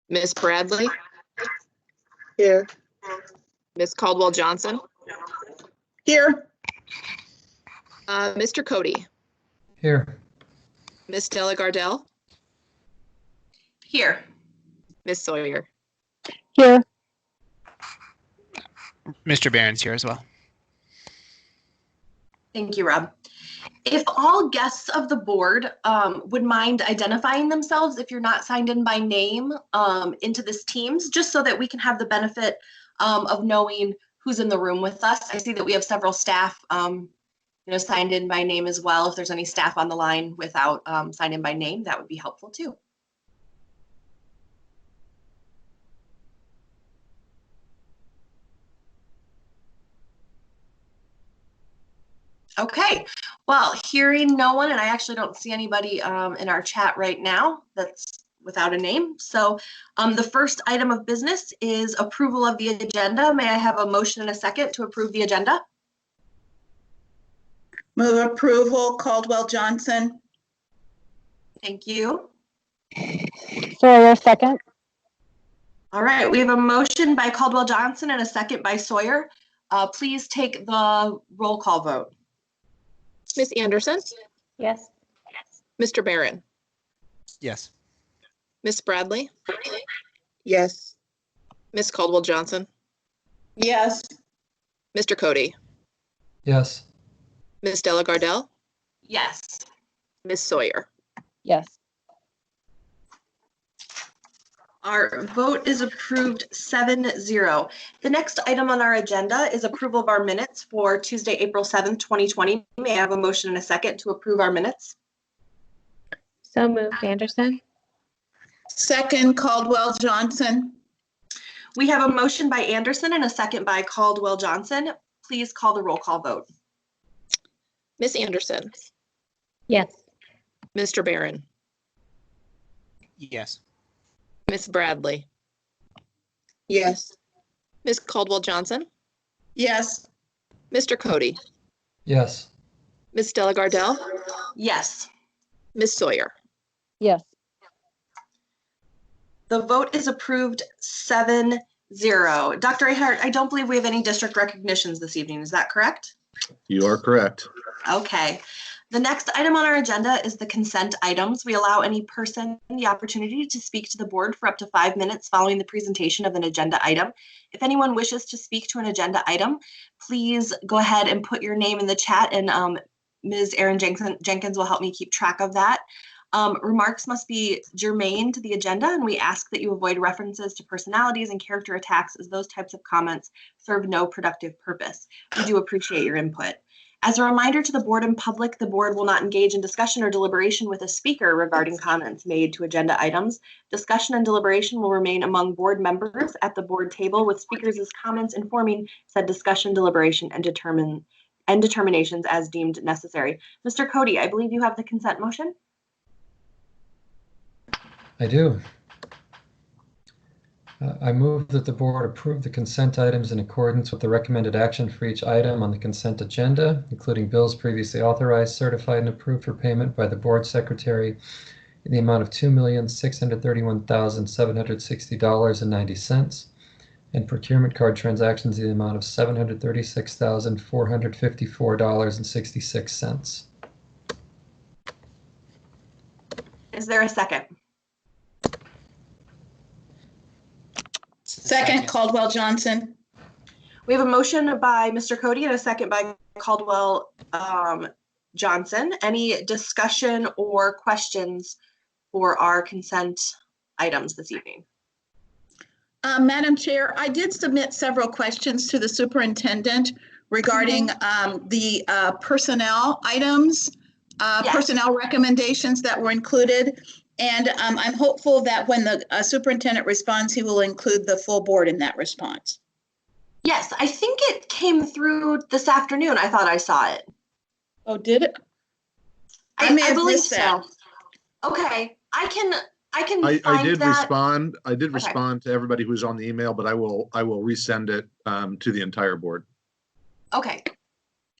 Miss Bradley, Here. Miss Caldwell Johnson, Here. Mr. Cody, Here. Miss Della Gardell, Here. Miss Sawyer. Here. Mr. Barron's here as well. Thank you, Rob. If all guests of the board would mind identifying themselves, if you're not signed in by name into this Teams, just so that we can have the benefit of knowing who's in the room with us. I see that we have several staff signed in by name as well. If there's any staff on the line without signed in by name, that would be helpful too. Okay, well, hearing no one, and I actually don't see anybody in our chat right now that's without a name. So the first item of business is approval of the agenda. May I have a motion and a second to approve the agenda? Move approval, Caldwell Johnson. Thank you. Sawyer, second. All right, we have a motion by Caldwell Johnson and a second by Sawyer. Please take the roll call vote. Miss Anderson, Yes. Mr. Barron, Yes. Miss Bradley, Yes. Miss Caldwell Johnson, Yes. Mr. Cody, Yes. Miss Della Gardell, Yes. Miss Sawyer. Yes. Our vote is approved 7-0. The next item on our agenda is approval of our minutes for Tuesday, April 7th, 2020. May I have a motion and a second to approve our minutes? So moved, Anderson. Second, Caldwell Johnson. We have a motion by Anderson and a second by Caldwell Johnson. Please call the roll call vote. Miss Anderson, Yes. Mr. Barron, Yes. Miss Bradley, Yes. Miss Caldwell Johnson, Yes. Mr. Cody, Yes. Miss Della Gardell, Yes. Miss Sawyer. Yes. The vote is approved 7-0. Dr. Ahart, I don't believe we have any district recognitions this evening. Is that correct? You are correct. Okay. The next item on our agenda is the consent items. We allow any person the opportunity to speak to the board for up to 5 minutes following the presentation of an agenda item. If anyone wishes to speak to an agenda item, please go ahead and put your name in the chat, and Ms. Erin Jenkins will help me keep track of that. Remarks must be germane to the agenda, and we ask that you avoid references to personalities and character attacks, as those types of comments serve no productive purpose. We do appreciate your input. As a reminder to the board and public, the board will not engage in discussion or deliberation with a speaker regarding comments made to agenda items. Discussion and deliberation will remain among board members at the board table, with speakers' comments informing said discussion, deliberation, and determinations as deemed necessary. Mr. Cody, I believe you have the consent motion. I do. I move that the board approve the consent items in accordance with the recommended action for each item on the consent agenda, including bills previously authorized, certified, and approved for payment by the board secretary in the amount of $2,631,760.90, and procurement card transactions in the amount of $736,454.66. Is there a second? Second, Caldwell Johnson. We have a motion by Mr. Cody and a second by Caldwell Johnson. Any discussion or questions for our consent items this evening? Madam Chair, I did submit several questions to the superintendent regarding the personnel items, Yes. personnel recommendations that were included. And I'm hopeful that when the superintendent responds, he will include the full board in that response. Yes, I think it came through this afternoon. I thought I saw it. Oh, did it? I may have believe missed that. so. Okay, I can I find did that. respond. I did Okay. respond to everybody who's on the email, but I will resend it to the entire board. Okay,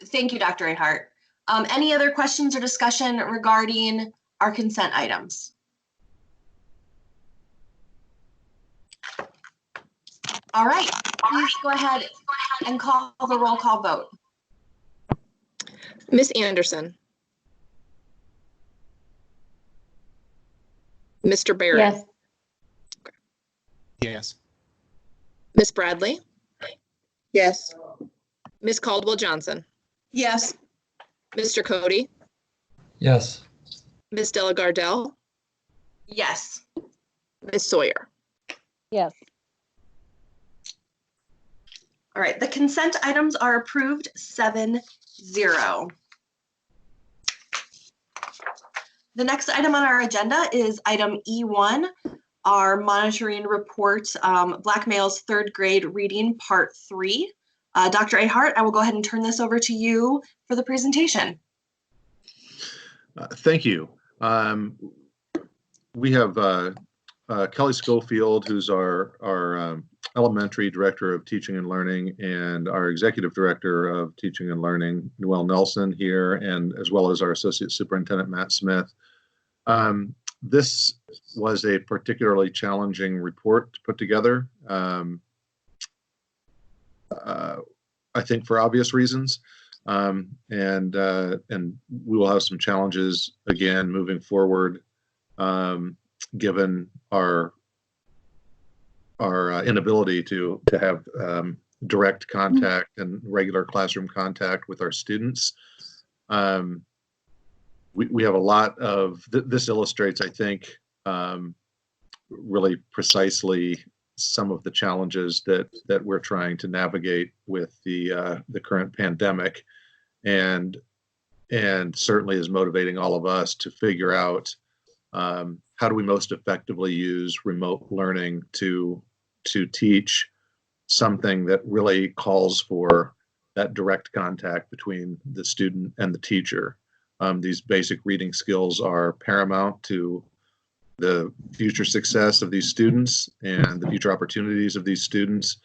thank you, Dr. Ahart. Any other questions or discussion regarding our consent items? All right, please go ahead and call the roll call vote. Miss Anderson. Mr. Barrett. Yes. Yes. Miss Bradley. Yes. Miss Caldwell Johnson. Yes. Mr. Cody. Yes. Miss Della Gardell. Yes. Miss Sawyer. Yes. All right, the consent items are approved 7-0. The next item on our agenda is item E1, our monitoring report, Black Males Third Grade Reading Part 3. Dr. Ahart, I will go ahead and turn this over to you for the presentation. Thank you. We have Kelly Schofield, who's our elementary director of teaching and learning, and our executive director of teaching and learning, Noelle Nelson, here, and as well as our associate superintendent, Matt Smith. This was a particularly challenging report to put together, I think for obvious reasons. And we will have some challenges again moving forward, given our inability to have direct contact and regular classroom contact with our students. We have a lot of this illustrates, I think, really precisely some of the challenges that we're trying to navigate with the current pandemic, and certainly is motivating all of us to figure out how do we most effectively use remote learning to teach something that really calls for that direct contact between the student and the teacher. These basic reading skills are paramount to the future success of these students and the future opportunities of these students.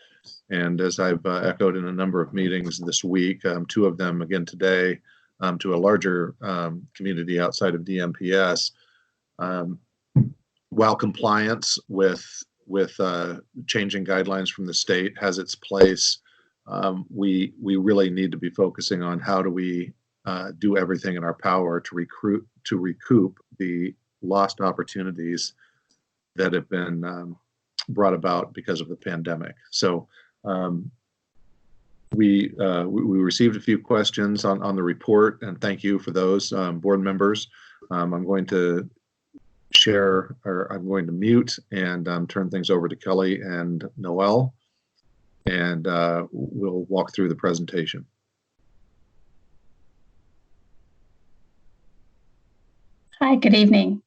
And as I've echoed in a number of meetings this week, 2 of them again today, to a larger community outside of DMPS, while compliance with changing guidelines from the state has its place, we really need to be focusing on how do we do everything in our power to recoup the lost opportunities that have been brought about because of the pandemic. So we received a few questions on the report, and thank you for those, board members. I'm going to share, or I'm going to mute and turn things over to Kelly and Noelle, and we'll walk through the presentation. Hi, good evening.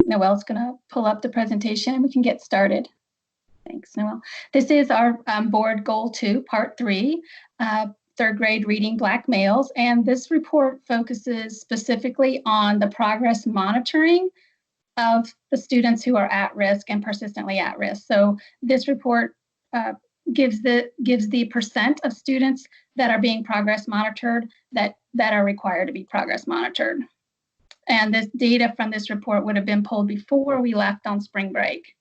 Noelle's going to pull up the presentation and we can get started. Thanks, Noelle. This is our board goal 2, part 3, third grade reading Black males. And this report focuses specifically on the progress monitoring of the students who are at risk and persistently at risk. So this report gives the percent of students that are being progress monitored that are required to be progress monitored. And this data from this report would have been pulled before we left on spring break.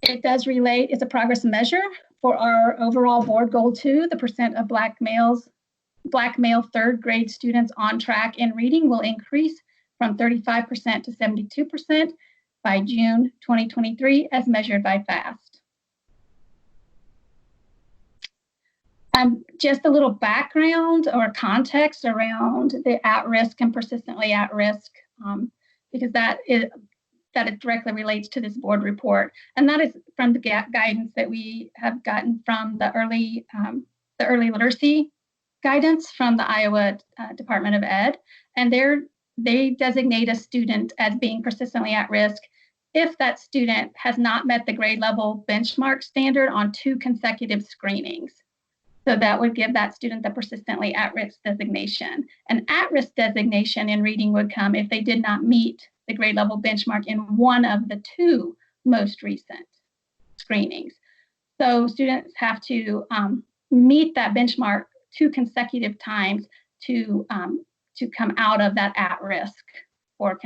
It does relate, it's a progress measure for our overall board goal 2, the percent of Black male third grade students on track in reading will increase from 35% to 72% by June 2023 as measured by FAST. Just a little background or context around the at-risk and persistently at-risk, because that directly relates to this board report, and that is from the guidance that we have gotten from the early literacy guidance from the Iowa Department of Ed, and they designate a student as being persistently at risk if that student has not met the grade level benchmark standard on 2 consecutive screenings. So that would give that student the persistently at-risk designation. An at-risk designation in reading would come if they did not meet the grade level benchmark in one of the 2 most recent screenings. So students have to meet that benchmark 2 consecutive times to come out of that at-risk or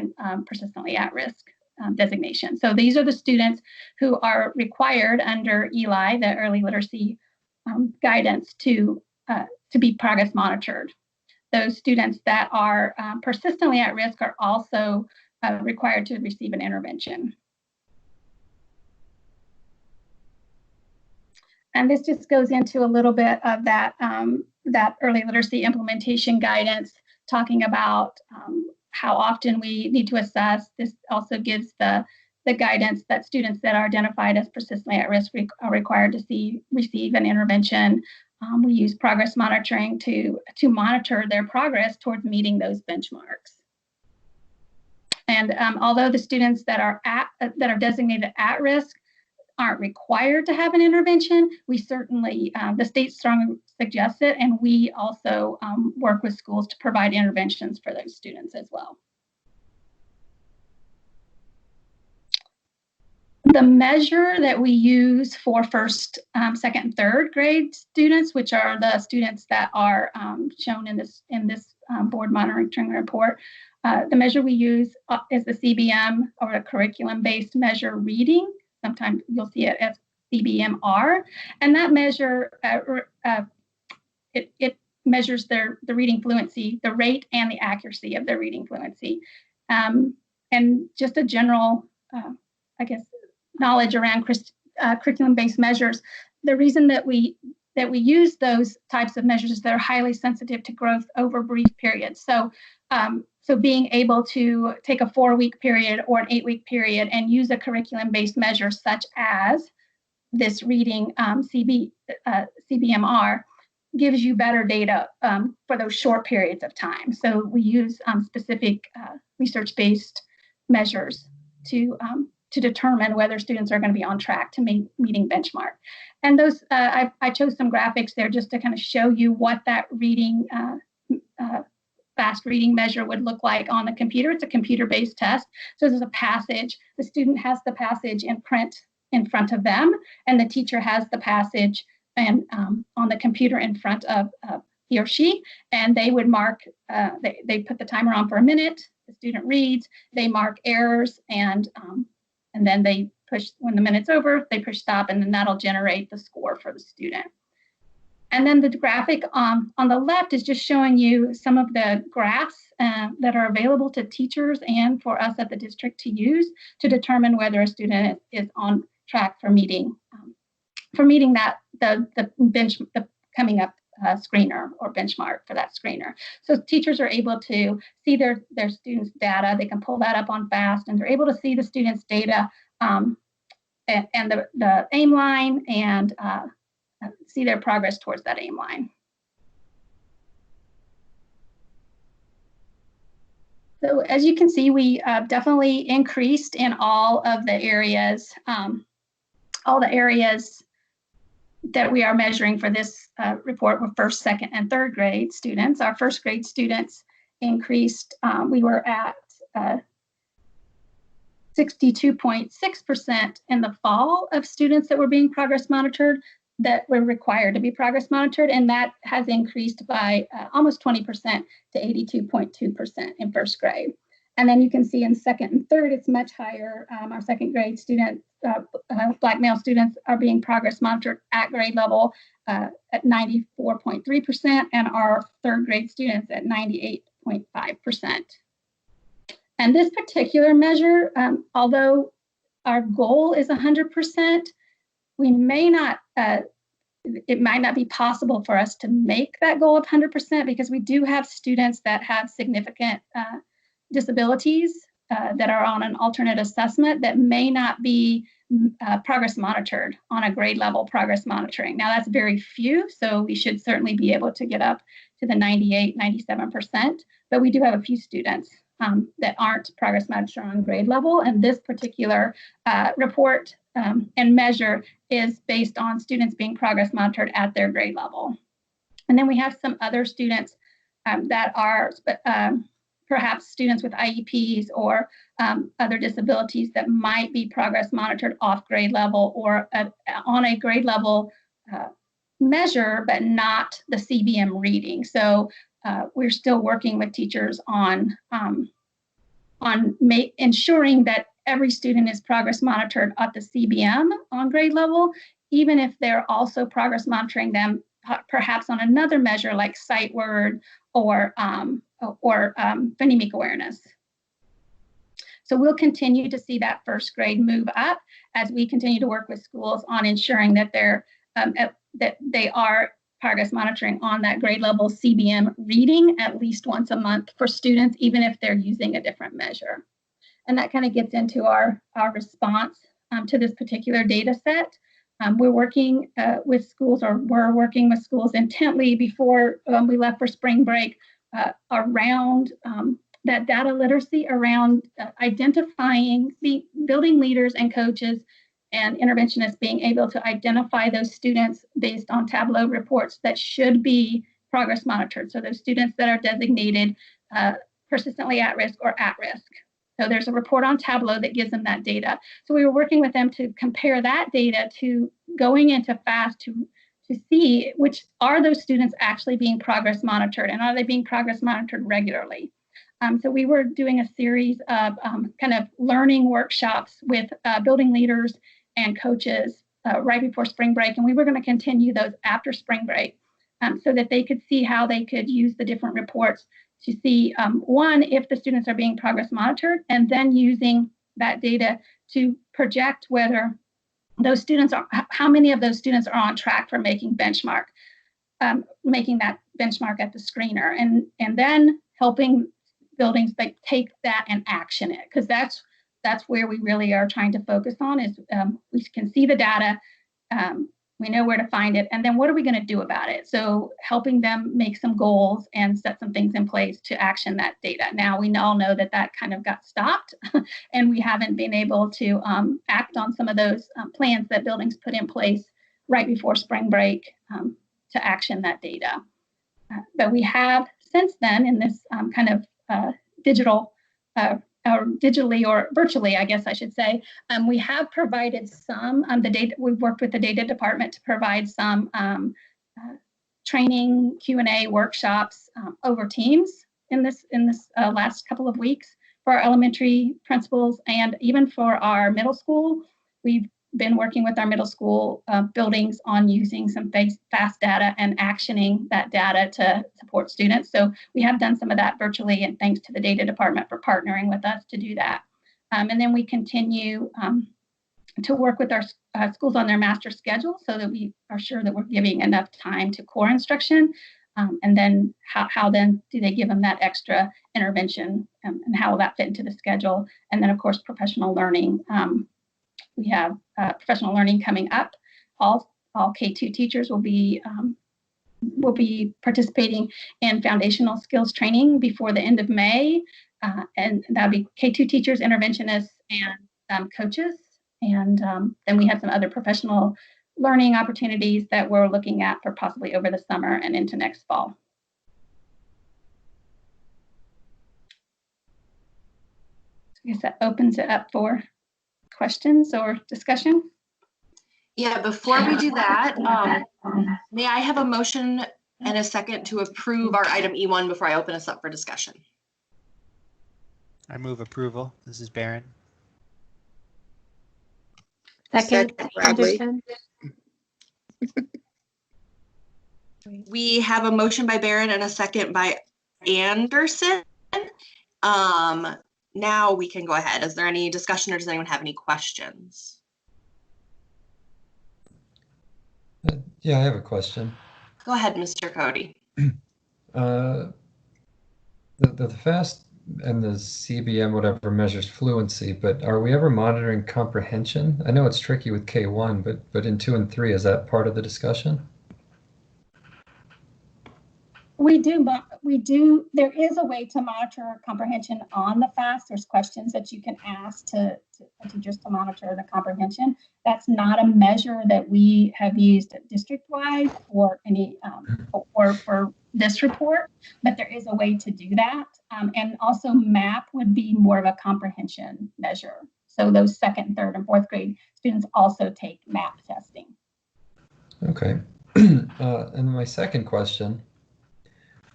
persistently at-risk designation. So these are the students who are required under ELI, the early literacy guidance, to be progress monitored. Those students that are persistently at risk are also required to receive an intervention. And this just goes into a little bit of that, that early literacy implementation guidance, talking about how often we need to assess. This also gives the guidance that students that are identified as persistently at risk are required to receive an intervention. We use progress monitoring to monitor their progress towards meeting those benchmarks. And although the students that are designated at risk aren't required to have an intervention, we certainly, the state strongly suggests it, and we also work with schools to provide interventions for those students as well. The measure that we use for first, second, and third grade students, which are the students that are shown in this board monitoring report, the measure we use is the CBM, or a curriculum-based measure reading. Sometimes you'll see it as CBMR, and that measure it measures the reading fluency, the rate and the accuracy of their reading fluency, and just a general, I guess, knowledge around curriculum-based measures. The reason that we use those types of measures is they're highly sensitive to growth over brief periods. So so being able to take a 4-week period or an 8-week period and use a curriculum-based measure such as this reading CBMR gives you better data for those short periods of time. So we use specific research-based measures to determine whether students are going to be on track to meeting benchmark. And those, I chose some graphics there just to kind of show you what that reading fast reading measure would look like on the computer. It's a computer-based test. So there's a passage. The student has the passage in print in front of them, and the teacher has the passage and on the computer in front of he or she, and they would mark, they put the timer on for a minute, the student reads, they mark errors, and then they push, when the minute's over, they push stop, and then that'll generate the score for the student. And then the graphic on the left is just showing you some of the graphs that are available to teachers and for us at the district to use to determine whether a student is on track for meeting that the coming up screener or benchmark for that screener. So teachers are able to see their students' data. They can pull that up on FAST, and they're able to see the students' data and the aim line and see their progress towards that aim line. So as you can see, we definitely increased in all of the areas, that we are measuring for this report with first, second, and third grade students. Our first grade students increased. We were at 62.6% in the fall of students that were being progress monitored, that were required to be progress monitored, and that has increased by almost 20% to 82.2% in first grade. And then you can see in second and third, it's much higher. Our second grade students, Black male students, are being progress monitored at grade level at 94.3%, and our third grade students at 98.5%. And this particular measure, although our goal is 100%, we may not, it might not be possible for us to make that goal of 100% because we do have students that have significant disabilities that are on an alternate assessment that may not be progress monitored on a grade level progress monitoring. Now that's very few, so we should certainly be able to get up to the 98, 97%, but we do have a few students that aren't progress monitored on grade level, and this particular report and measure is based on students being progress monitored at their grade level. And then we have some other students that are perhaps students with IEPs or other disabilities that might be progress monitored off grade level or on a grade level measure, but not the CBM reading. So we're still working with teachers on ensuring that every student is progress monitored at the CBM on grade level, even if they're also progress monitoring them perhaps on another measure like sight word or phonemic awareness. So we'll continue to see that first grade move up as we continue to work with schools on ensuring that they are progress monitoring on that grade level CBM reading at least once a month for students, even if they're using a different measure. And that kind of gets into our response to this particular data set. We're working with schools, or we're working with schools intently before we left for spring break around that data literacy, around identifying the building leaders and coaches and interventionists being able to identify those students based on Tableau reports that should be progress monitored. So those students that are designated persistently at risk or at risk. So there's a report on Tableau that gives them that data. So we were working with them to compare that data to going into FAST to see which are those students actually being progress monitored, and are they being progress monitored regularly. So we were doing a series of kind of learning workshops with building leaders and coaches right before spring break, and we were going to continue those after spring break so that they could see how they could use the different reports to see, one, if the students are being progress monitored, and then using that data to project whether those students are, how many of those students are on track for making that benchmark at the screener, and then helping buildings like take that and action it, because that's where we really are trying to focus on is we can see the data, we know where to find it, and then what are we going to do about it? So helping them make some goals and set some things in place to action that data. Now we all know that kind of got stopped and we haven't been able to act on some of those plans that buildings put in place right before spring break to action that data. But we have since then in this kind of digitally or virtually, I guess I should say, we have provided some the data. We've worked with the data department to provide some training Q&A workshops over Teams in this last couple of weeks for our elementary principals, and even for our middle school. We've been working with our middle school buildings on using some fast data and actioning that data to support students. So we have done some of that virtually, and thanks to the data department for partnering with us to do that. And then we continue to work with our schools on their master schedule so that we are sure that we're giving enough time to core instruction. And then how then do they give them that extra intervention, and how will that fit into the schedule? And then of course, professional learning. We have professional learning coming up. All K2 teachers will be participating in foundational skills training before the end of May, and that'll be K2 teachers, interventionists, and coaches. And then we have some other professional learning opportunities that we're looking at for possibly over the summer and into next fall. So I guess that opens it up for questions or discussion? Yeah, before we do that, may I have a motion and a second to approve our item E1 before I open us up for discussion? I move approval. This is Barron. Second, Bradley. Anderson. We have a motion by Barron and a second by Anderson. Now we can go ahead. Is there any discussion, or does anyone have any questions? Yeah, I have a question. Go ahead, Mr. Cody. The FAST and the CBM, whatever, measures fluency, but are we ever monitoring comprehension? I know it's tricky with K1, but in 2 and 3, is that part of the discussion? We do. There is a way to monitor comprehension on the FAST. There's questions that you can ask to teachers to monitor the comprehension. That's not a measure that we have used district-wide for any or for this report, but there is a way to do that. And also MAP would be more of a comprehension measure. So those 2nd, 3rd, and 4th grade students also take MAP testing. Okay. And my second question.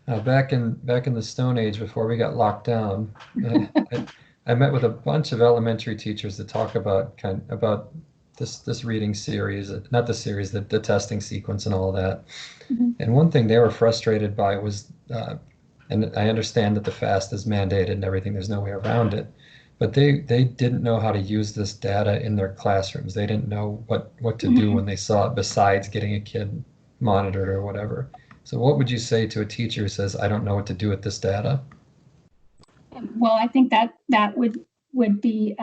Back in the Stone Age, before we got locked down, I met with a bunch of elementary teachers to talk about this reading series, not the series, the testing sequence and all of that. Mhm. And one thing they were frustrated by was, and I understand that the FAST is mandated and everything, there's no way around it, but they didn't know how to use this data in their classrooms. They didn't know what to do when they saw it besides getting a kid monitored or whatever. So what would you say to a teacher who says, I don't know what to do with this data? Well, I think that would be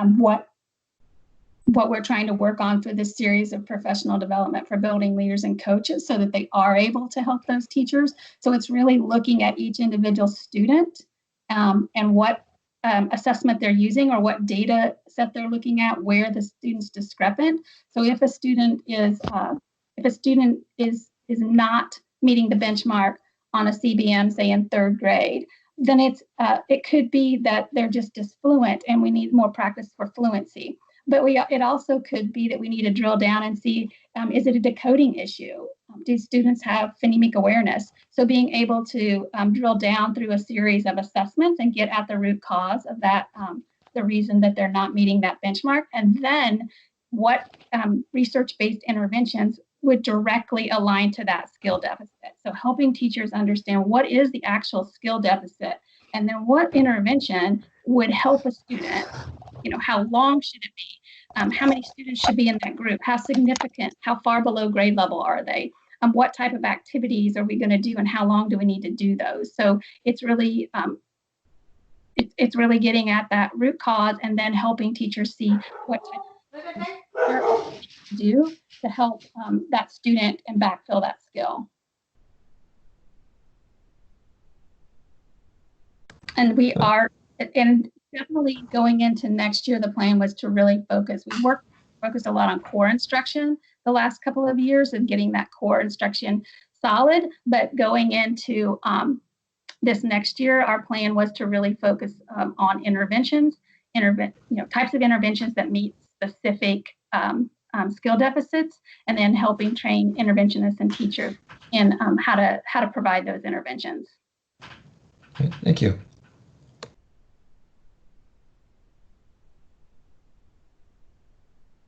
what we're trying to work on for this series of professional development for building leaders and coaches so that they are able to help those teachers. So it's really looking at each individual student and what assessment they're using or what data set they're looking at, where the student's discrepant. So if a student is not meeting the benchmark on a CBM, say in third grade, then it could be that they're just disfluent and we need more practice for fluency. But it also could be that we need to drill down and see, is it a decoding issue? Do students have phonemic awareness? So being able to drill down through a series of assessments and get at the root cause of that, the reason that they're not meeting that benchmark, and then what research-based interventions would directly align to that skill deficit. So helping teachers understand what is the actual skill deficit, and then what intervention would help a student. How long should it be? How many students should be in that group? How significant? How far below grade level are they? What type of activities are we going to do, and how long do we need to do those? So it's really it's really getting at that root cause, and then helping teachers see what type of work to do to help that student and backfill that skill. And we are, and definitely going into next year, the plan was to really focus. We focused a lot on core instruction the last couple of years and getting that core instruction solid. But going into this next year, our plan was to really focus on interventions, types of interventions that meet specific skill deficits, and then helping train interventionists and teachers in how to provide those interventions. Okay, thank you.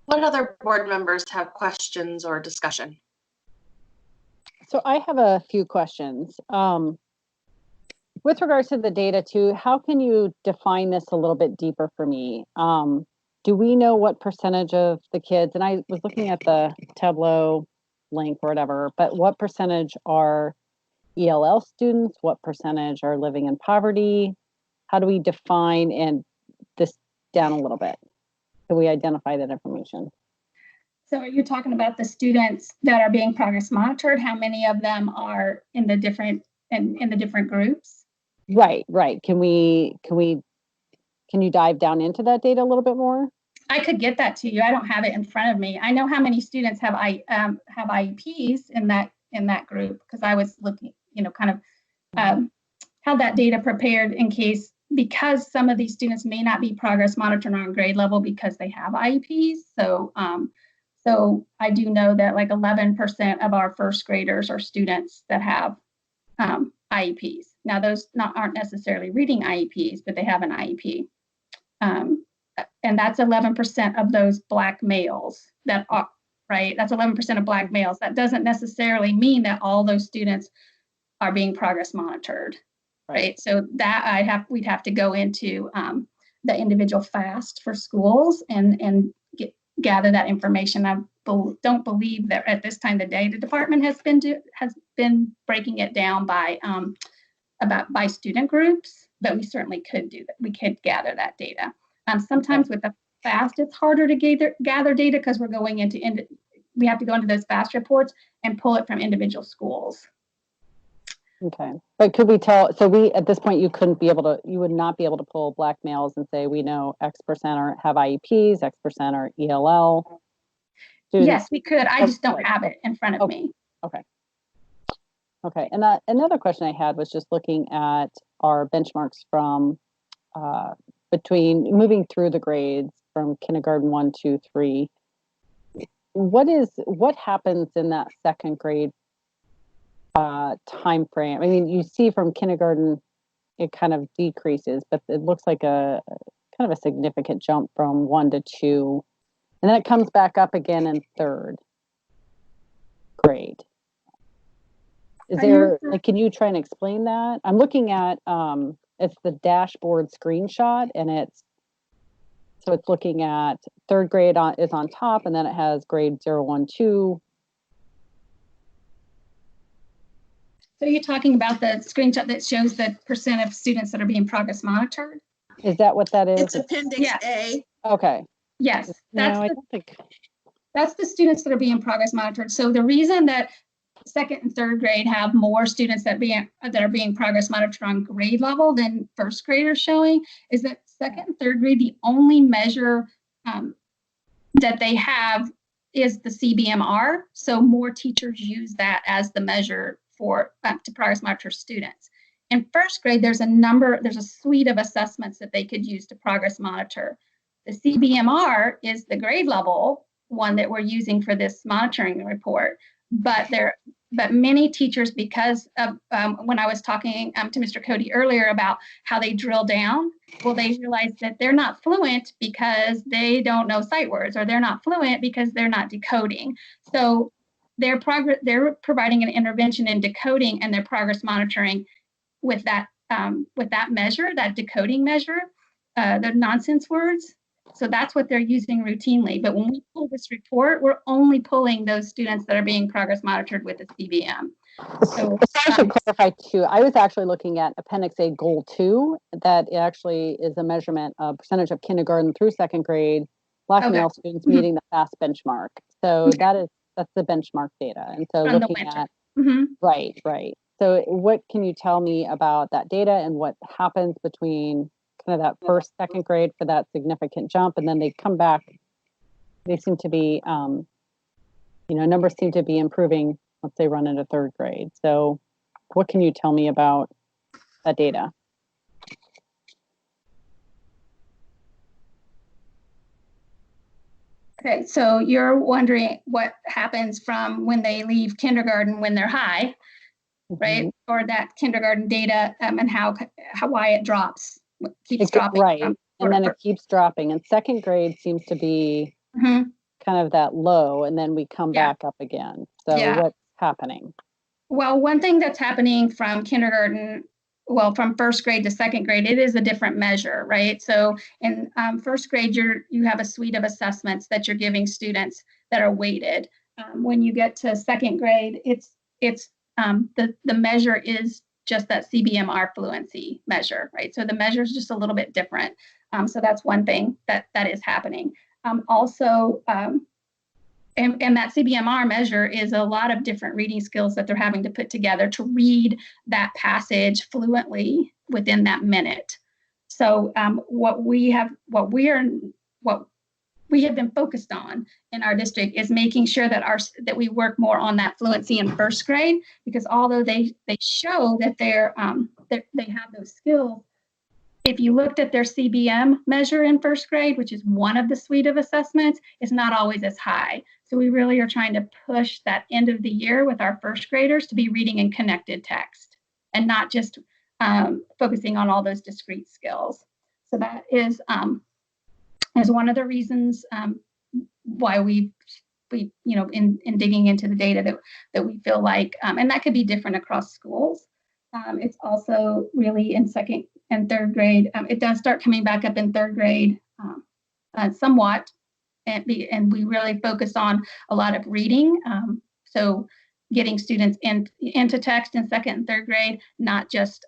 What other board members have questions or discussion? So I have a few questions. With regards to the data too, how can you define this a little bit deeper for me? Do we know what percentage of the kids, and I was looking at the Tableau link or whatever, but what percentage are ELL students? What percentage are living in poverty? How do we define this down a little bit? So we identify that information. So are you talking about the students that are being progress monitored? How many of them are in the different groups? Right. Can you dive down into that data a little bit more? I could get that to you. I don't have it in front of me. I know how many students have IEPs in that group because I was looking, had that data prepared in case, because some of these students may not be progress monitored on grade level because they have IEPs. So I do know that like 11% of our first graders are students that have IEPs. Now those aren't necessarily reading IEPs, but they have an IEP. And that's 11% of those Black males that are, right? That's 11% of Black males. That doesn't necessarily mean that all those students are being progress monitored, right? So that we'd have to go into the individual FAST for schools and gather that information. I don't believe that at this time of the day, the department has been breaking it down by student groups, but we certainly could do that. We could gather that data. Sometimes with the FAST, it's harder to gather data because we're going we have to go into those FAST reports and pull it from individual schools. Okay, but could we tell? So at this point, you would not be able to pull Black males and say we know X percent have IEPs, X percent are ELL students. Yes, we could. I just don't have it in front of me. Okay, and another question I had was just looking at our benchmarks from between moving through the grades from kindergarten 1, 2, 3. What happens in that second grade time frame? I mean, you see from kindergarten it kind of decreases, but it looks like kind kind of a significant jump from 1 to 2. And then it comes back up again in third grade. Is there, like, can you try and explain that? I'm looking at, it's the dashboard screenshot, and it's looking at third grade is on top, and then it has grade 0, 1, 2. So you're talking about the screenshot that shows the percent of students that are being progress monitored? Is that what that is? It's Appendix Yeah. A. Okay. Yes, No, I don't think. that's the students that are being progress monitored. So the reason that second and third grade have more students that are being progress monitored on grade level than first grade are showing is that second and third grade, the only measure that they have is the CBMR. So more teachers use that as the measure for to progress monitor students. In first grade, there's a suite of assessments that they could use to progress monitor. The CBMR is the grade level one that we're using for this monitoring report, but many teachers, because of when I was talking to Mr. Cody earlier about how they drill down, well, they realize that they're not fluent because they don't know sight words, or they're not fluent because they're not decoding. So they're providing an intervention in decoding and their progress monitoring with that measure, that decoding measure, the nonsense words. So that's what they're using routinely. But when we pull this report, we're only pulling those students that are being progress monitored with the CBM. So I should clarify too. I was actually looking at Appendix A Goal 2. That actually is a measurement of percentage of kindergarten through second grade Black male students meeting the FAST benchmark. So that's the benchmark data. And so From looking at right. So what can you tell me about that data and what happens between kind of that first, second grade for that significant jump, and then they come back? They seem to be, numbers seem to be improving once they run into third grade. So what can you tell me about that data? Okay, so you're wondering what happens from when they leave kindergarten when they're high, right? Or that kindergarten data and why it drops, keeps dropping. Right, and then it keeps dropping. And second grade seems to be kind of that low, and then we come back up again. So what's happening? Well, one thing that's happening from from first grade to second grade, it is a different measure, right? So in first grade, you have a suite of assessments that you're giving students that are weighted. When you get to second grade, the measure is just that CBMR fluency measure, right? So the measure is just a little bit different. So that's one thing that is happening. And that CBMR measure is a lot of different reading skills that they're having to put together to read that passage fluently within that minute. So what we have been focused on in our district is making sure that we work more on that fluency in first grade, because although they show that they have those skills, if you looked at their CBM measure in first grade, which is one of the suite of assessments, it's not always as high. So we really are trying to push that end of the year with our first graders to be reading in connected text and not just focusing on all those discrete skills. So that is one of the reasons why we in digging into the data that we feel like, and that could be different across schools. It's also really in second and third grade. It does start coming back up in third grade somewhat, and we really focus on a lot of reading. So getting students into text in second and third grade, not just,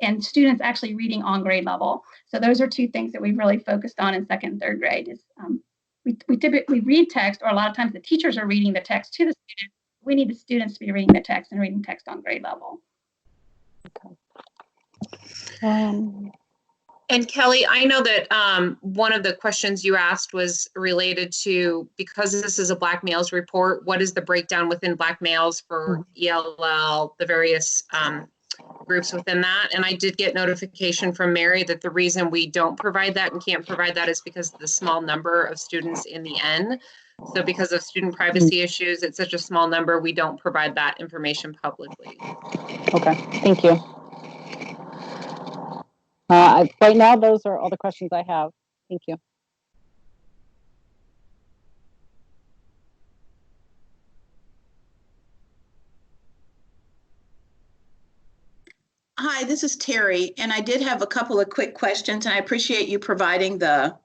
and students actually reading on grade level. So those are two things that we've really focused on in second and third grade. Is we typically read text, or a lot of times the teachers are reading the text to the students. We need the students to be reading the text and reading text on grade level. Okay. And Kelly, I know that one of the questions you asked was related to, because this is a Black males report, what is the breakdown within Black males for ELL, the various groups within that? And I did get notification from Mary that the reason we don't provide that and can't provide that is because of the small number of students in the N. So because of student privacy issues, it's such a small number, we don't provide that information publicly. Okay, thank you. Right now, those are all the questions I have. Thank you. Hi, this is Terry, and I did have a couple of quick questions, and I appreciate you providing the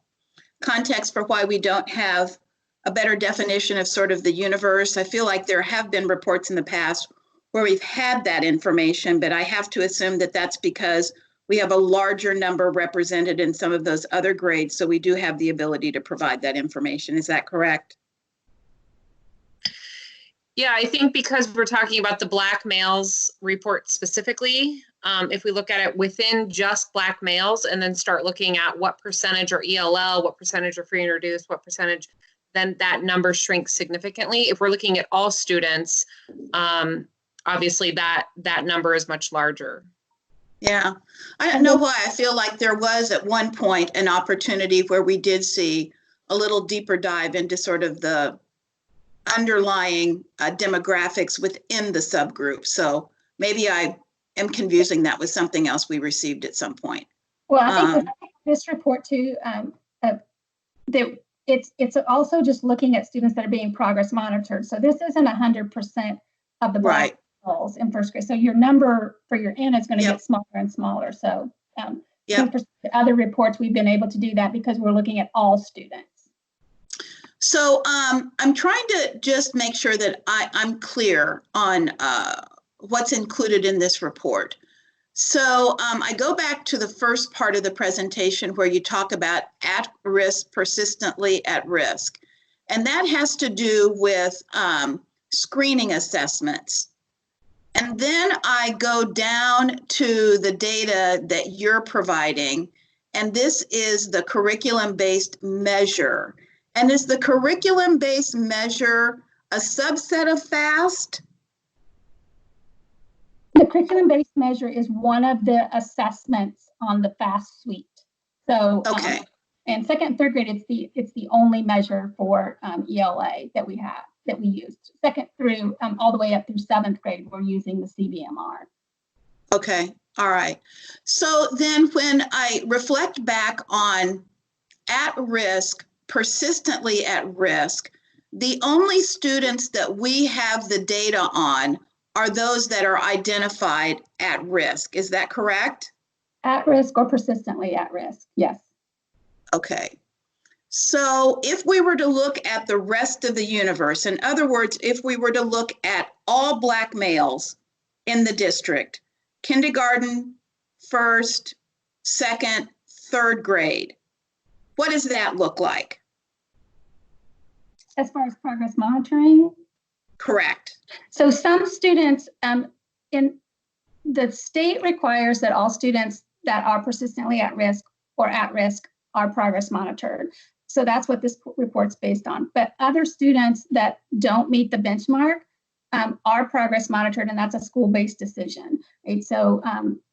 context for why we don't have a better definition of sort of the universe. I feel like there have been reports in the past where we've had that information, but I have to assume that that's because we have a larger number represented in some of those other grades, so we do have the ability to provide that information. Is that correct? Yeah, I think because we're talking about the black males report specifically, if we look at it within just black males and then start looking at what percentage are ELL, what percentage are free and reduced, what percentage, then that number shrinks significantly. If we're looking at all students, obviously that number is much larger. Yeah, I don't know why I feel like there was at one point an opportunity where we did see a little deeper dive into sort of the underlying demographics within the subgroup. So maybe I am confusing that with something else we received at some point. Well, I think this report too, that it's also just looking at students that are being progress monitored. So this isn't 100% of the black males in first grade. So your number for your N is going to get smaller and smaller. So I think for other reports, we've been able to do that because we're looking at all students. So I'm trying to just make sure that I'm clear on what's included in this report. So I go back to the first part of the presentation where you talk about at risk, persistently at risk. And that has to do with screening assessments. And then I go down to the data that you're providing, and this is the curriculum-based measure. And is the curriculum-based measure a subset of FAST? The curriculum-based measure is one of the assessments on the FAST suite. So, in second and third grade, it's the only measure for ELA that we use. Second through all the way up through seventh grade, we're using the CBMR. Okay, all right. So then when I reflect back on at risk, persistently at risk, the only students that we have the data on are those that are identified at risk. Is that correct? At risk or persistently at risk, yes. Okay. So if we were to look at the rest of the universe, in other words, if we were to look at all Black males in the district, kindergarten, first, second, third grade, what does that look like? As far as progress monitoring? Correct. So some students in the state requires that all students that are persistently at risk or at risk are progress monitored. So that's what this report's based on. But other students that don't meet the benchmark are progress monitored, and that's a school-based decision. Right? So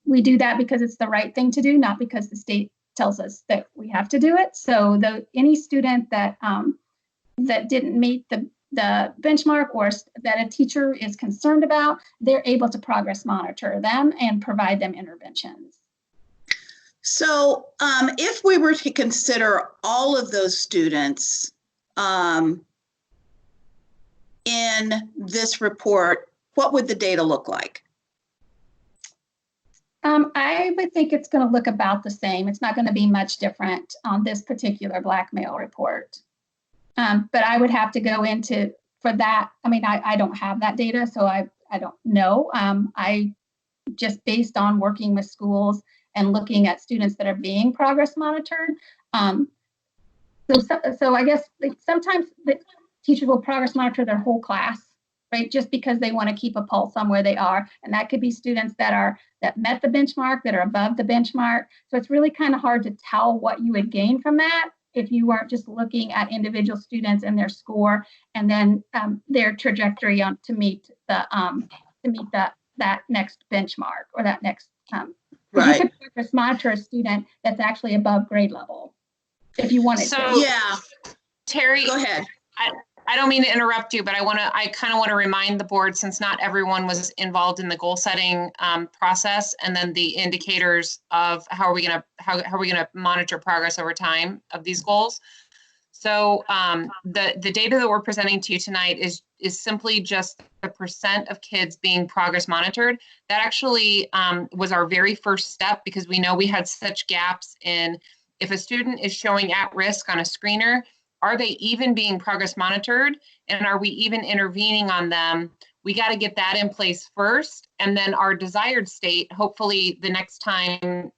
we do that because it's the right thing to do, not because the state tells us that we have to do it. So any student that that didn't meet the benchmark or that a teacher is concerned about, they're able to progress monitor them and provide them interventions. So if we were to consider all of those students in this report, what would the data look like? I would think it's going to look about the same. It's not going to be much different on this particular Black male report. But I would have to go into, for that, I mean, I don't have that data, so I don't know. I just based on working with schools and looking at students that are being progress monitored. So I guess sometimes the teachers will progress monitor their whole class, right? Just because they want to keep a pulse on where they are. And that could be students that met the benchmark, that are above the benchmark. So it's really kind of hard to tell what you would gain from that if you weren't just looking at individual students and their score and then their trajectory on to meet that next benchmark or that next right. You could progress monitor a student that's actually above grade level if you wanted to. Yeah. Terry, go ahead. I don't mean to interrupt you, but I kind of want to remind the board, since not everyone was involved in the goal setting process, and then the indicators of how are we going to monitor progress over time of these goals. So the data that we're presenting to you tonight is simply just the % of kids being progress monitored. That actually was our very first step, because we know we had such gaps in, if a student is showing at risk on a screener, are they even being progress monitored? And are we even intervening on them? We got to get that in place first. And then our desired state, hopefully the next time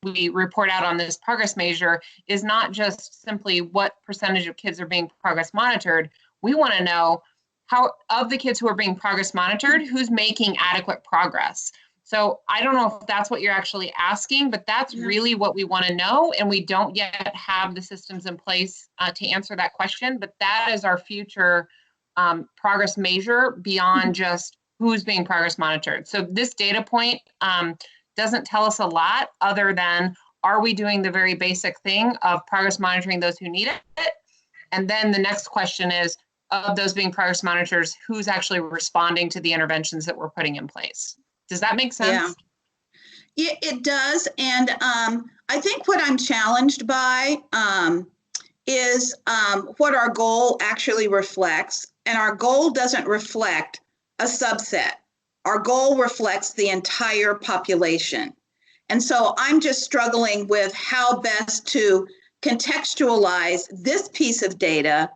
we report out on this progress measure, is not just simply what percentage of kids are being progress monitored. We want to know how, of the kids who are being progress monitored, who's making adequate progress. So I don't know if that's what you're actually asking, but that's really what we want to know. And we don't yet have the systems in place to answer that question, but that is our future progress measure beyond just who's being progress monitored. So this data point doesn't tell us a lot other than, are we doing the very basic thing of progress monitoring those who need it? And then the next question is, of those being progress monitors, who's actually responding to the interventions that we're putting in place? Does that make sense? Yeah, it does. And I think what I'm challenged by is what our goal actually reflects. And our goal doesn't reflect a subset. Our goal reflects the entire population. And so I'm just struggling with how best to contextualize this piece of data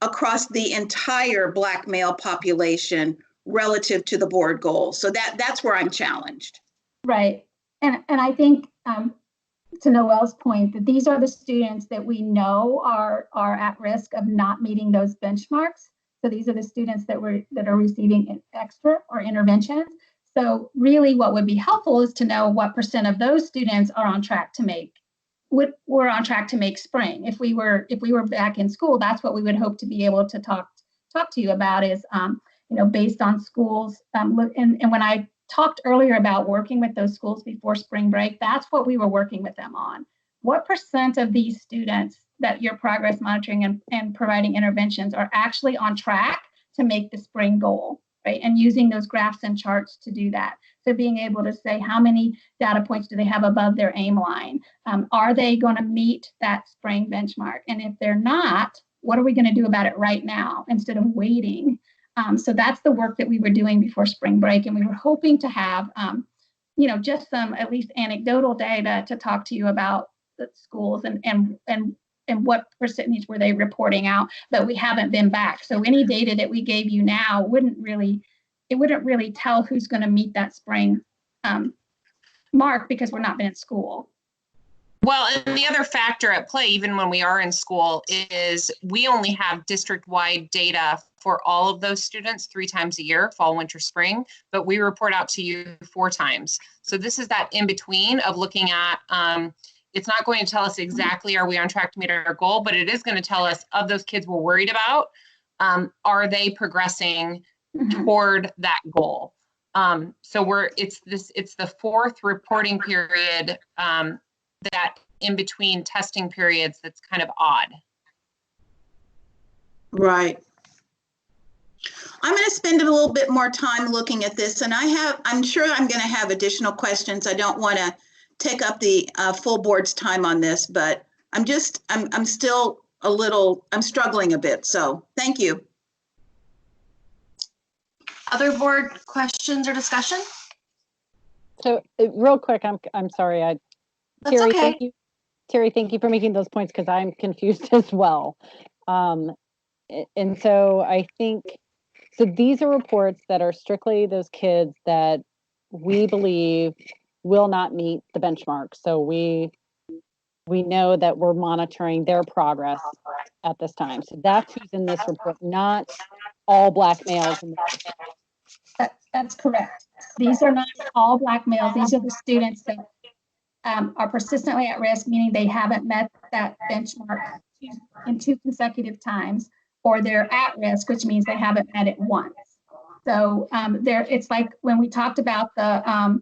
across the entire Black male population relative to the board goals. So that's where I'm challenged. Right. And I think to Noelle's point, that these are the students that we know are at risk of not meeting those benchmarks. So these are the students that are receiving extra or interventions. So really what would be helpful is to know what % of those students are on track to make, we're on track to make spring. If we were back in school, that's what we would hope to be able to talk to you about is, based on schools. And when I talked earlier about working with those schools before spring break, that's what we were working with them on. What % of these students that you're progress monitoring and providing interventions are actually on track to make the spring goal, right? And using those graphs and charts to do that. So being able to say how many data points do they have above their aim line? Are they going to meet that spring benchmark? And if they're not, what are we going to do about it right now instead of waiting? So that's the work that we were doing before spring break. And we were hoping to have, just some at least anecdotal data to talk to you about the schools and what percentage were they reporting out, but we haven't been back. So any data that we gave you now wouldn't really tell who's going to meet that spring mark because we're not been in school. Well, and the other factor at play, even when we are in school, is we only have district-wide data for all of those students 3 times a year, fall, winter, spring, but we report out to you 4 times. So this is that in between of looking at, it's not going to tell us exactly are we on track to meet our goal, but it is going to tell us of those kids we're worried about, are they progressing toward that goal? So it's the 4th reporting period that in between testing periods that's kind of odd. Right. I'm going to spend a little bit more time looking at this, and I'm sure I'm going to have additional questions. I don't want to take up the full board's time on this, but I'm still I'm struggling a bit. So thank you. Other board questions or discussion? So real quick, I'm sorry. That's Terry, okay. thank you. Terry, thank you for making those points because I'm confused as well. And so I think, so these are reports that are strictly those kids that we believe will not meet the benchmark. So we know that we're monitoring their progress at this time. So that's who's in this report, not all Black males. That's correct. These are not all Black males. These are the students that are persistently at risk, meaning they haven't met that benchmark in 2 consecutive times, or they're at risk, which means they haven't met it once. So it's like when we talked about that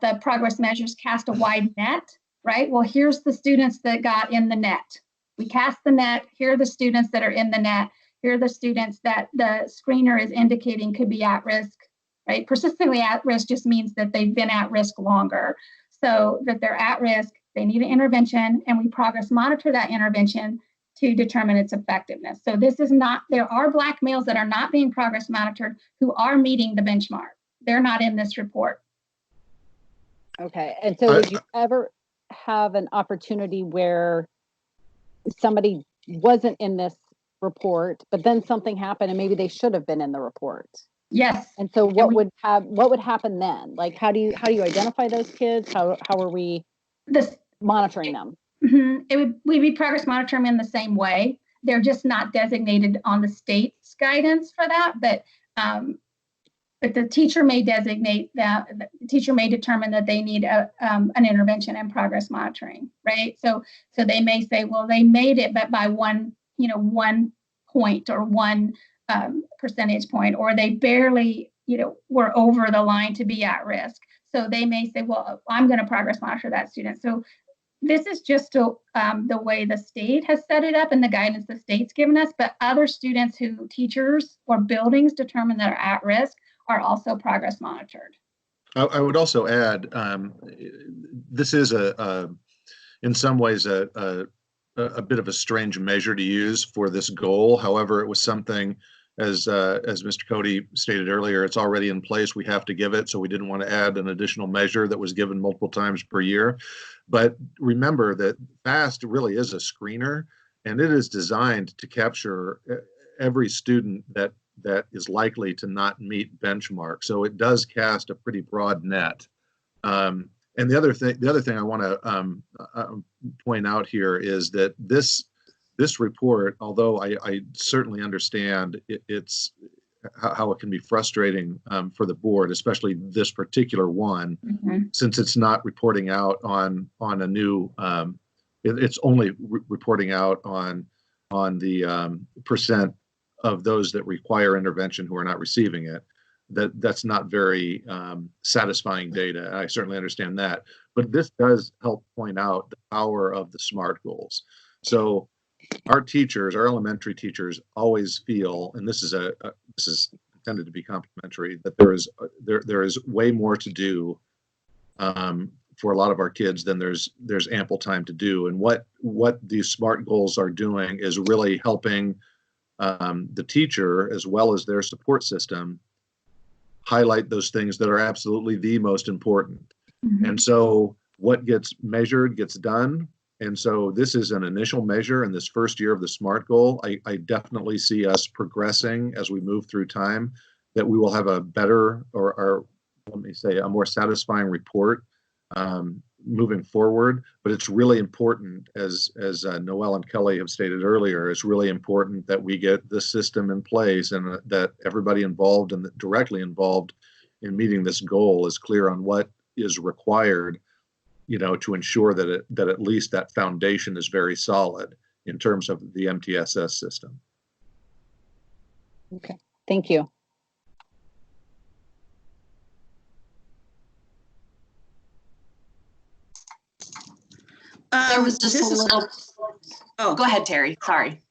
the progress measures cast a wide net, right? Well, here's the students that got in the net. We cast the net. Here are the students that are in the net. here are the students that the screener is indicating could be at risk, right? Persistently at risk just means that they've been at risk longer. So that they're at risk, they need an intervention, and we progress monitor that intervention to determine its effectiveness. So this is not, there are Black males that are not being progress monitored who are meeting the benchmark. They're not in this report. Okay, and so would you ever have an opportunity where somebody wasn't in this report, but then something happened and maybe they should have been in the report? Yes. And so what would happen then? Like, how do you identify those kids? How are we monitoring them? We'd be progress monitoring in the same way. They're just not designated on the state's guidance for that, but the teacher may designate that. The teacher may determine that they need an intervention and progress monitoring, right? So they may say, well, they made it, but by one point or one percentage point, or they barely, were over the line to be at risk. So they may say, well, I'm going to progress monitor that student. So this is just the way the state has set it up and the guidance the state's given us, but other students who teachers or buildings determine that are at risk are also progress monitored. I would also add, this is in some ways a bit of a strange measure to use for this goal. However, it was something, as Mr. Cody stated earlier, it's already in place. We have to give it, so we didn't want to add an additional measure that was given multiple times per year. But remember that FAST really is a screener, and it is designed to capture every student that is likely to not meet benchmark. So it does cast a pretty broad net. And the other thing I want to point out here is that this report, although I certainly understand it's how it can be frustrating for the board, especially this particular one, since it's not reporting out on a new, it's only reporting out on the percent of those that require intervention who are not receiving it. That's not very satisfying data. I certainly understand that, but this does help point out the power of the SMART goals. So our teachers, our elementary teachers, always feel, and this is intended to be complimentary, that there is way more to do for a lot of our kids than there's ample time to do. And what these SMART goals are doing is really helping the teacher, as well as their support system, highlight those things that are absolutely the most important. And so what gets measured gets done. And so this is an initial measure in this first year of the SMART goal. I definitely see us progressing as we move through time, that we will have a better, or let me say, a more satisfying report moving forward. But it's really important, as Noelle and Kelly have stated earlier, it's really important that we get this system in place and that everybody involved and directly involved in meeting this goal is clear on what is required, to ensure that at least that foundation is very solid in terms of the MTSS system. Okay, thank you. There was just a little. Oh, go ahead, Terry.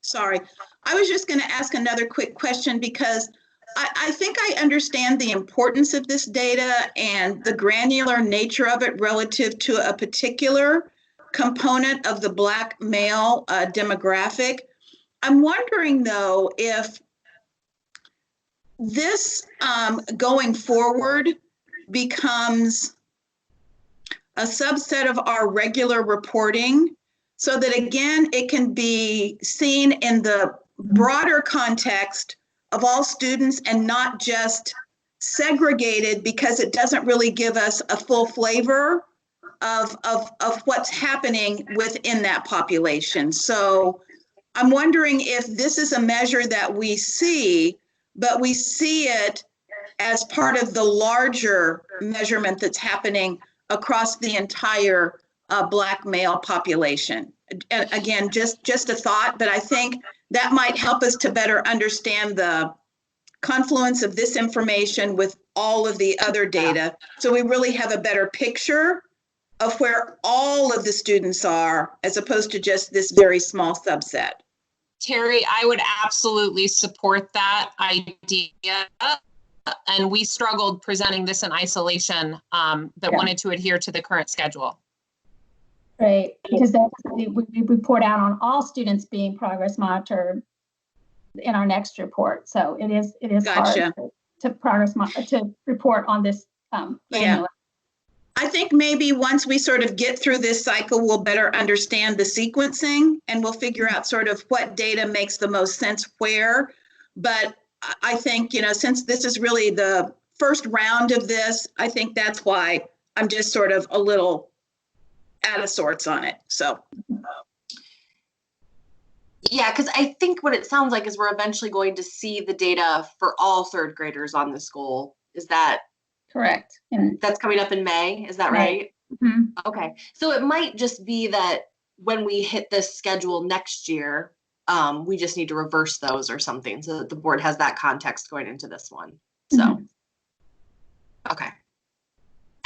Sorry. I was just going to ask another quick question because I think I understand the importance of this data and the granular nature of it relative to a particular component of the Black male demographic. I'm wondering, though, if this going forward becomes a subset of our regular reporting so that, again, it can be seen in the broader context of all students and not just segregated, because it doesn't really give us a full flavor of what's happening within that population. So I'm wondering if this is a measure that we see, but we see it as part of the larger measurement that's happening across the entire Black male population. And again, just a thought, but I think that might help us to better understand the confluence of this information with all of the other data. So we really have a better picture of where all of the students are, as opposed to just this very small subset. Terry, I would absolutely support that idea. And we struggled presenting this in isolation that wanted to adhere to the current schedule. Right, because then we report out on all students being progress monitored in our next report. So it is Gotcha. hard to report on this. Yeah. I think maybe once we sort of get through this cycle, we'll better understand the sequencing and we'll figure out sort of what data makes the most sense where. But I think, since this is really the first round of this, I think that's why I'm just sort of a little out of sorts on it. So. Yeah, because I think what it sounds like is we're eventually going to see the data for all third graders on this goal. Is that correct? And that's coming up in May, is that right? Mm-hmm. Okay, so it might just be that when we hit this schedule next year, we just need to reverse those or something so that the board has that context going into this one. So, okay.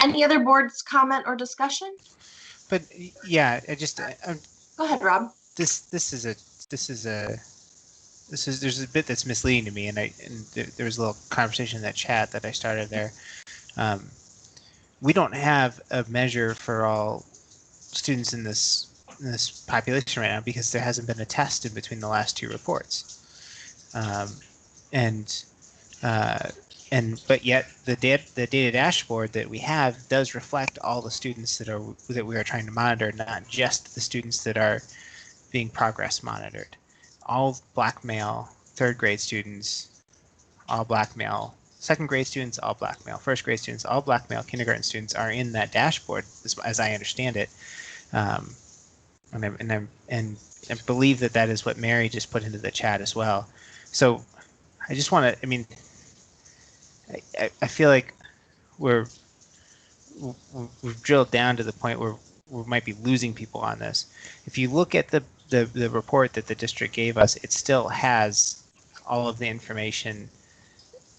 Any other boards comment or discussion? But yeah, Go ahead, Rob. There's a bit that's misleading to me, and there was a little conversation in that chat that I started there. We don't have a measure for all students in this population right now because there hasn't been a test in between the last two reports, but yet the data dashboard that we have does reflect all the students that we are trying to monitor, not just the students that are being progress monitored. All black male third grade students, all black male second grade students, all black male first grade students, all black male kindergarten students are in that dashboard, as I understand it. And I believe that is what Mary just put into the chat as well. So I just want to, I feel like we've drilled down to the point where we might be losing people on this. If you look at the report that the district gave us, it still has all of the information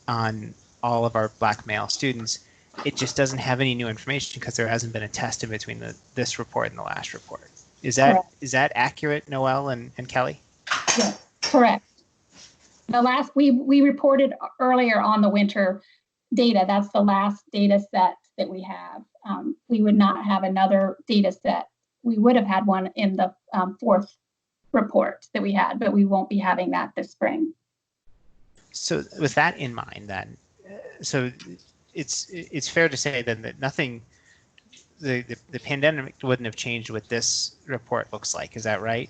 on all of our black male students. It just doesn't have any new information because there hasn't been a test in between this report and the last report. Is that accurate, Noelle and Kelly? Yes, correct. The last we reported earlier on the winter data. That's the last data set that we have. We would not have another data set. We would have had one in the fourth report that we had, but we won't be having that this spring. So with that in mind, then, so it's fair to say then that nothing, the pandemic wouldn't have changed what this report looks like. Is that right?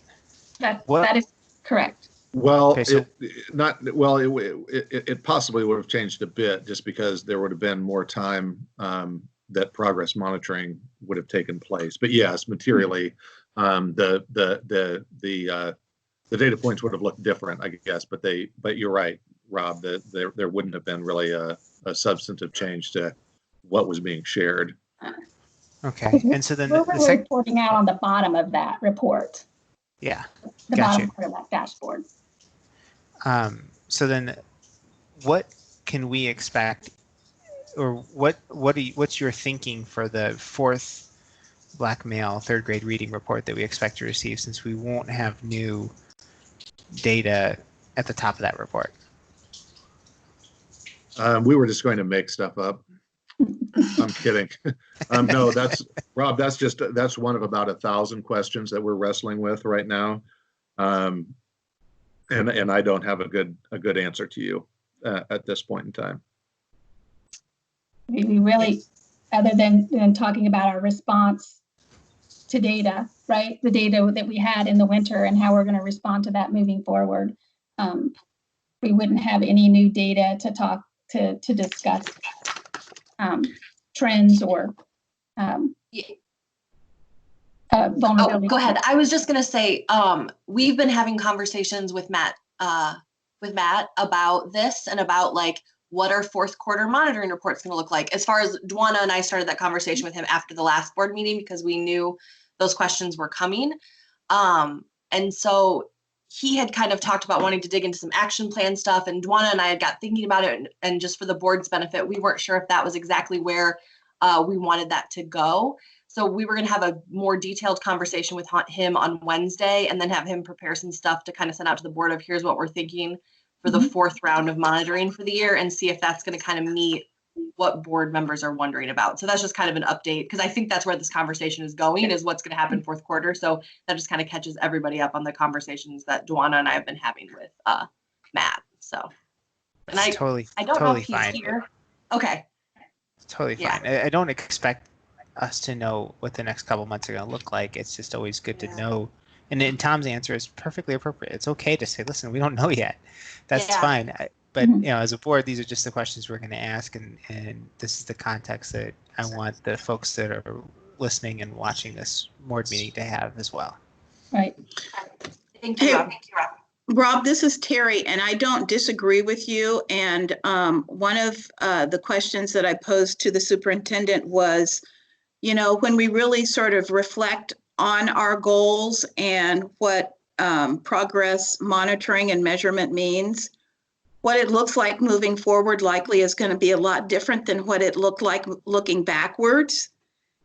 That is correct. Well, okay, so, it possibly would have changed a bit just because there would have been more time that progress monitoring would have taken place. But yes, materially, the data points would have looked different, I guess. But you're right, Rob. That there wouldn't have been really a substantive change to what was being shared. Okay, and so then we're reporting out on the bottom of that report. Yeah, the bottom part of that dashboard. So then, what can we expect, or what's your thinking for the fourth black male third grade reading report that we expect to receive, since we won't have new data at the top of that report? We were just going to make stuff up. I'm kidding. No, that's Rob. That's one of about 1,000 questions that we're wrestling with right now, and I don't have a good answer to you at this point in time. We really, other than talking about our response to data, right? The data that we had in the winter and how we're going to respond to that moving forward. We wouldn't have any new data to talk to discuss trends or vulnerability. Oh, go ahead. I was just going to say, we've been having conversations with Matt about this and about like what our fourth quarter monitoring report's going to look like. As far as Dwana and I started that conversation with him after the last board meeting because we knew those questions were coming. And so he had kind of talked about wanting to dig into some action plan stuff, and Dwana and I had got thinking about it, and just for the board's benefit, we weren't sure if that was exactly where we wanted that to go. So we were going to have a more detailed conversation with him on Wednesday, and then have him prepare some stuff to kind of send out to the board of here's what we're thinking for the 4th round of monitoring for the year, and see if that's going to kind of meet what board members are wondering about. So that's just kind of an update, because I think that's where this conversation is going, is what's going to happen 4th quarter. So that just kind of catches everybody up on the conversations that Duana and I have been having with Matt. So, and It's I don't know if he's fine. here. Okay. It's totally Yeah. fine. I don't expect us to know what the next couple months are going to look like. It's just always good to know. And then Tom's answer is perfectly appropriate. It's okay to say, listen, we don't know yet. That's Yeah. fine. But you know, as a board, these are just the questions we're going to ask, and this is the context that I want the folks that are listening and watching this board meeting to have as well. Right. Thank you, Hey, Rob. Rob, this is Terry, and I don't disagree with you. And one of the questions that I posed to the superintendent was, you know, when we really sort of reflect on our goals and what progress monitoring and measurement means, what it looks like moving forward likely is going to be a lot different than what it looked like looking backwards.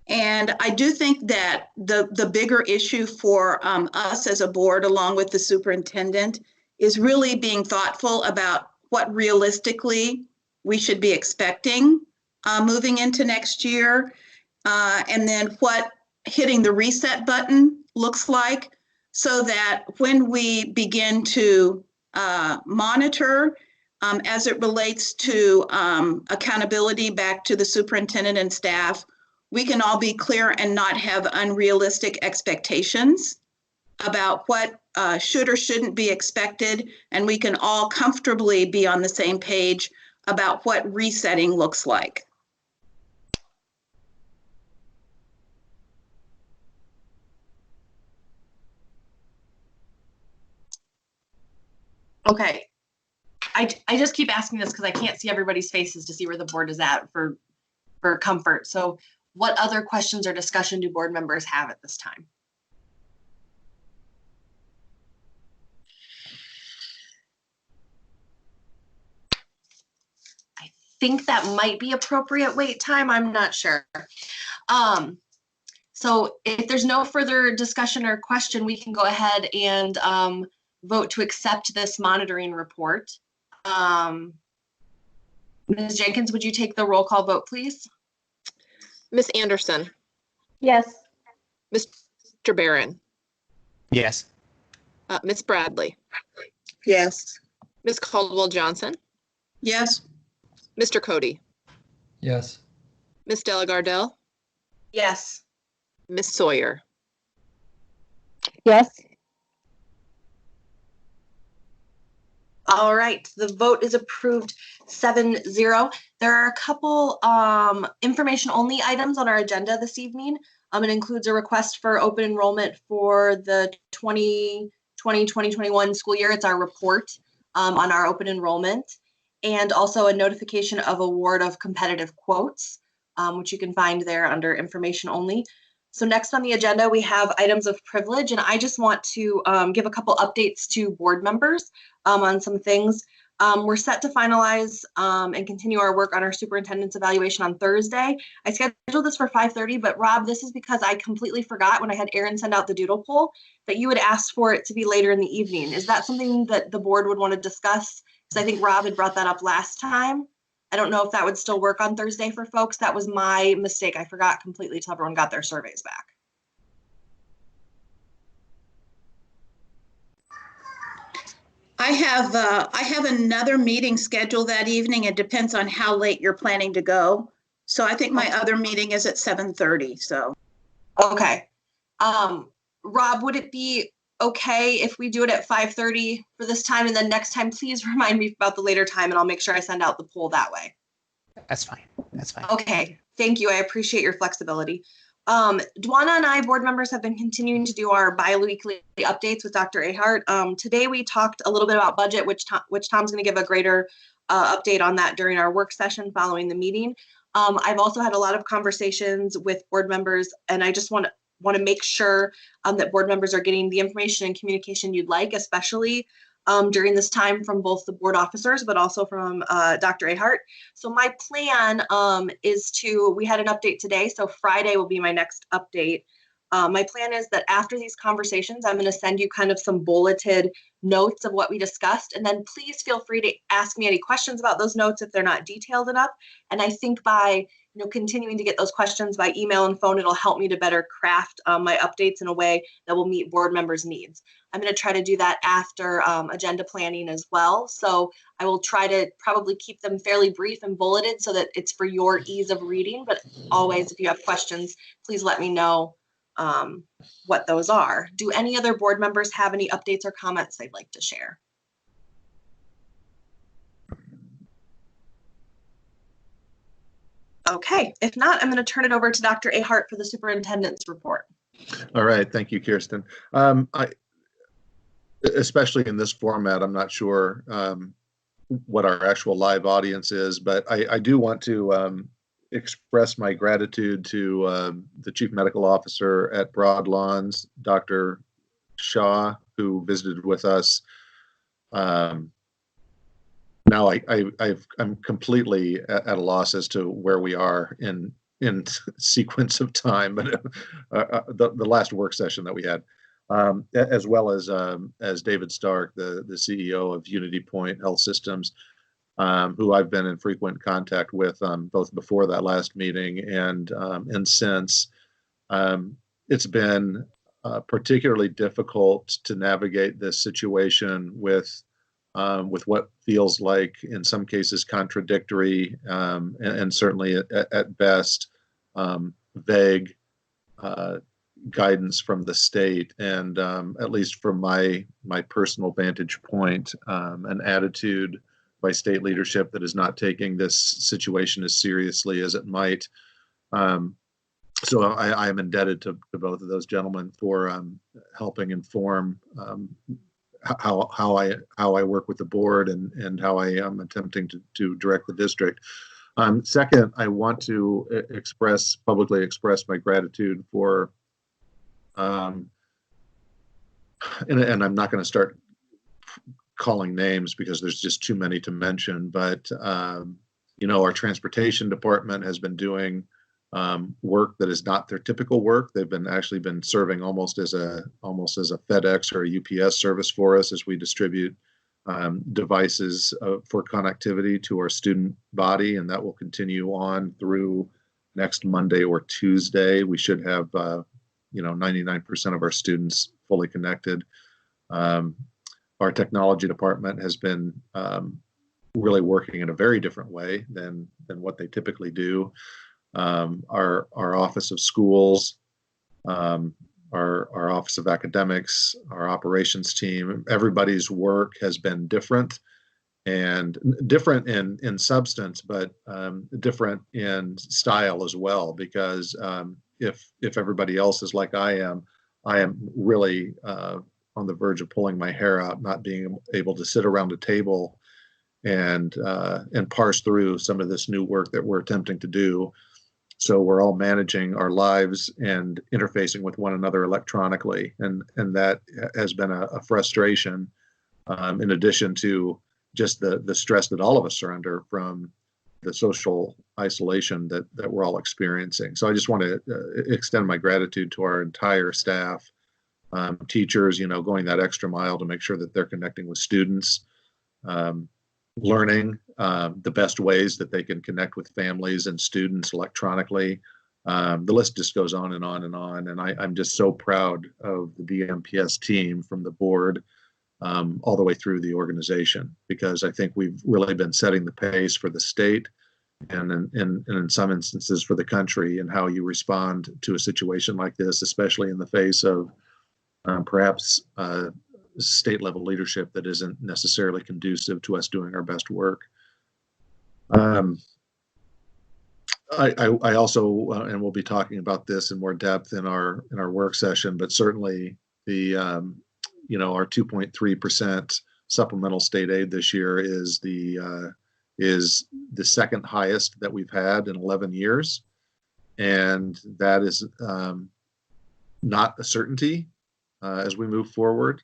And I do think that the bigger issue for us as a board, along with the superintendent, is really being thoughtful about what realistically we should be expecting moving into next year, and then what hitting the reset button looks like, so that when we begin to monitor as it relates to accountability back to the superintendent and staff, we can all be clear and not have unrealistic expectations about what should or shouldn't be expected, and we can all comfortably be on the same page about what resetting looks like. Okay. I just keep asking this because I can't see everybody's faces to see where the board is at for comfort. So what other questions or discussion do board members have at this time? I think that might be appropriate wait time. I'm not sure. So if there's no further discussion or question, we can go ahead and vote to accept this monitoring report. Ms. Jenkins, would you take the roll call vote, please? Miss Anderson, Yes. Mr. Barron, Yes. Miss Bradley, Yes. Miss Caldwell Johnson, Yes. Mr. Cody, Yes. Miss Delagardelle, Yes. Miss Sawyer. Yes. All right, the vote is approved 7-0. There are a couple information only items on our agenda this evening. It includes a request for open enrollment for the 2020-2021 school year. It's our report on our open enrollment, and also a notification of award of competitive quotes, which you can find there under information only. So next on the agenda, we have items of privilege, and I just want to give a couple updates to board members on some things. We're set to finalize and continue our work on our superintendent's evaluation on Thursday. I scheduled this for 5:30, but Rob, this is because I completely forgot when I had Aaron send out the doodle poll that you had asked for it to be later in the evening. Is that something that the board would want to discuss? Because I think Rob had brought that up last time. I don't know if that would still work on Thursday for folks. That was my mistake. I forgot completely till everyone got their surveys back. I have another meeting scheduled that evening. It depends on how late you're planning to go. So I think my other meeting is at 7:30, so. Okay. Rob, would it be okay if we do it at 5:30 for this time, and then next time, please remind me about the later time, and I'll make sure I send out the poll that way. That's fine. That's fine. Okay, thank you. I appreciate your flexibility. Duana and I, board members, have been continuing to do our bi-weekly updates with Dr. Ahart. Today we talked a little bit about budget, which Tom's going to give a greater update on that during our work session following the meeting. I've also had a lot of conversations with board members, and I just want to make sure that board members are getting the information and communication you'd like, especially during this time from both the board officers, but also from Dr. Ahart. So my plan is we had an update today, so Friday will be my next update. My plan is that after these conversations, I'm going to send you kind of some bulleted notes of what we discussed, and then please feel free to ask me any questions about those notes if they're not detailed enough. And I think by continuing to get those questions by email and phone, it'll help me to better craft my updates in a way that will meet board members' needs. I'm going to try to do that after agenda planning as well. So I will try to probably keep them fairly brief and bulleted so that it's for your ease of reading. But always, if you have questions, please let me know what those are. Do any other board members have any updates or comments they'd like to share? Okay, if not, I'm going to turn it over to Dr. Ahart for the superintendent's report. All right, thank you, Kirsten. Especially in this format, I'm not sure what our actual live audience is, but I do want to express my gratitude to the Chief Medical Officer at Broad Lawns, Dr. Shaw, who visited with us. Now I'm completely at a loss as to where we are in sequence of time, but the last work session that we had, as well as David Stark, the CEO of Unity Point Health Systems, who I've been in frequent contact with both before that last meeting and since. It's been particularly difficult to navigate this situation with what feels like, in some cases, contradictory and certainly at best vague guidance from the state, and at least from my personal vantage point, an attitude by state leadership that is not taking this situation as seriously as it might. So I am indebted to both of those gentlemen for helping inform how I work with the board and how I am attempting to direct the district. Second, I want to publicly express my gratitude for, and I'm not going to start calling names because there's just too many to mention, but our transportation department has been doing work that is not their typical work. They've been serving almost as a FedEx or a UPS service for us as we distribute devices for connectivity to our student body, and that will continue on through next Monday or Tuesday. We should have 99% of our students fully connected. Our technology department has been really working in a very different way than what they typically do. Our Office of Schools, our Office of Academics, our operations team, everybody's work has been different, and different in substance, but different in style as well, because if everybody else is like I am really on the verge of pulling my hair out, not being able to sit around a table and parse through some of this new work that we're attempting to do. So we're all managing our lives and interfacing with one another electronically, and that has been a frustration, in addition to just the stress that all of us are under from the social isolation that we're all experiencing. So I just want to extend my gratitude to our entire staff, teachers, going that extra mile to make sure that they're connecting with students, learning the best ways that they can connect with families and students electronically. The list just goes on and on and on. And I'm just so proud of the DMPS team, from the board all the way through the organization, because I think we've really been setting the pace for the state and in some instances for the country, and how you respond to a situation like this, especially in the face of perhaps state level leadership that isn't necessarily conducive to us doing our best work. I also, and we'll be talking about this in more depth in our work session, but certainly the our 2.3% supplemental state aid this year is the second highest that we've had in 11 years, and that is not a certainty as we move forward.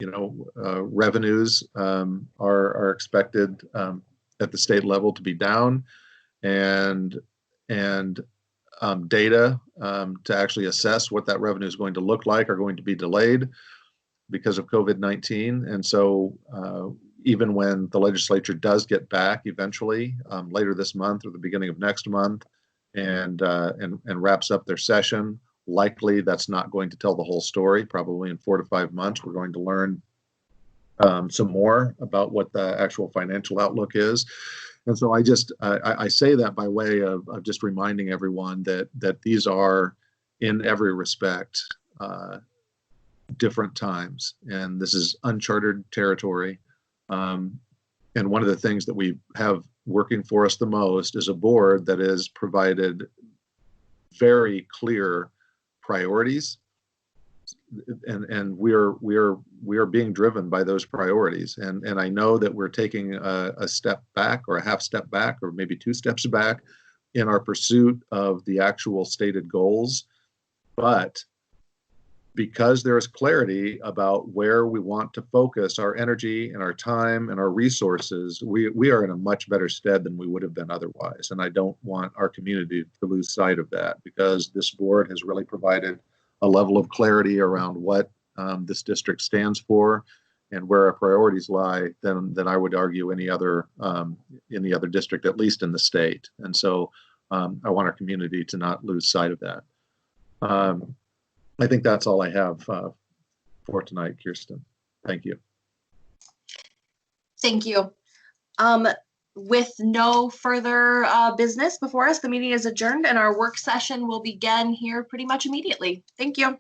revenues are expected at the state level to be down, and data to actually assess what that revenue is going to look like are going to be delayed because of COVID-19. And so even when the legislature does get back eventually later this month or the beginning of next month and wraps up their session, likely that's not going to tell the whole story. Probably in 4 to 5 months, we're going to learn some more about what the actual financial outlook is. And so I say that by way of just reminding everyone that these are, in every respect, different times, and this is uncharted territory. And one of the things that we have working for us the most is a board that has provided very clear priorities, and we are being driven by those priorities. And I know that we're taking a step back, or a half step back, or maybe 2 steps back in our pursuit of the actual stated goals. But because there is clarity about where we want to focus our energy and our time and our resources, we are in a much better stead than we would have been otherwise. And I don't want our community to lose sight of that, because this board has really provided a level of clarity around what this district stands for and where our priorities lie than I would argue any other district, at least in the state. And so I want our community to not lose sight of that. I think that's all I have for tonight, Kirsten. Thank you. Thank you. With no further business before us, the meeting is adjourned and our work session will begin here pretty much immediately. Thank you.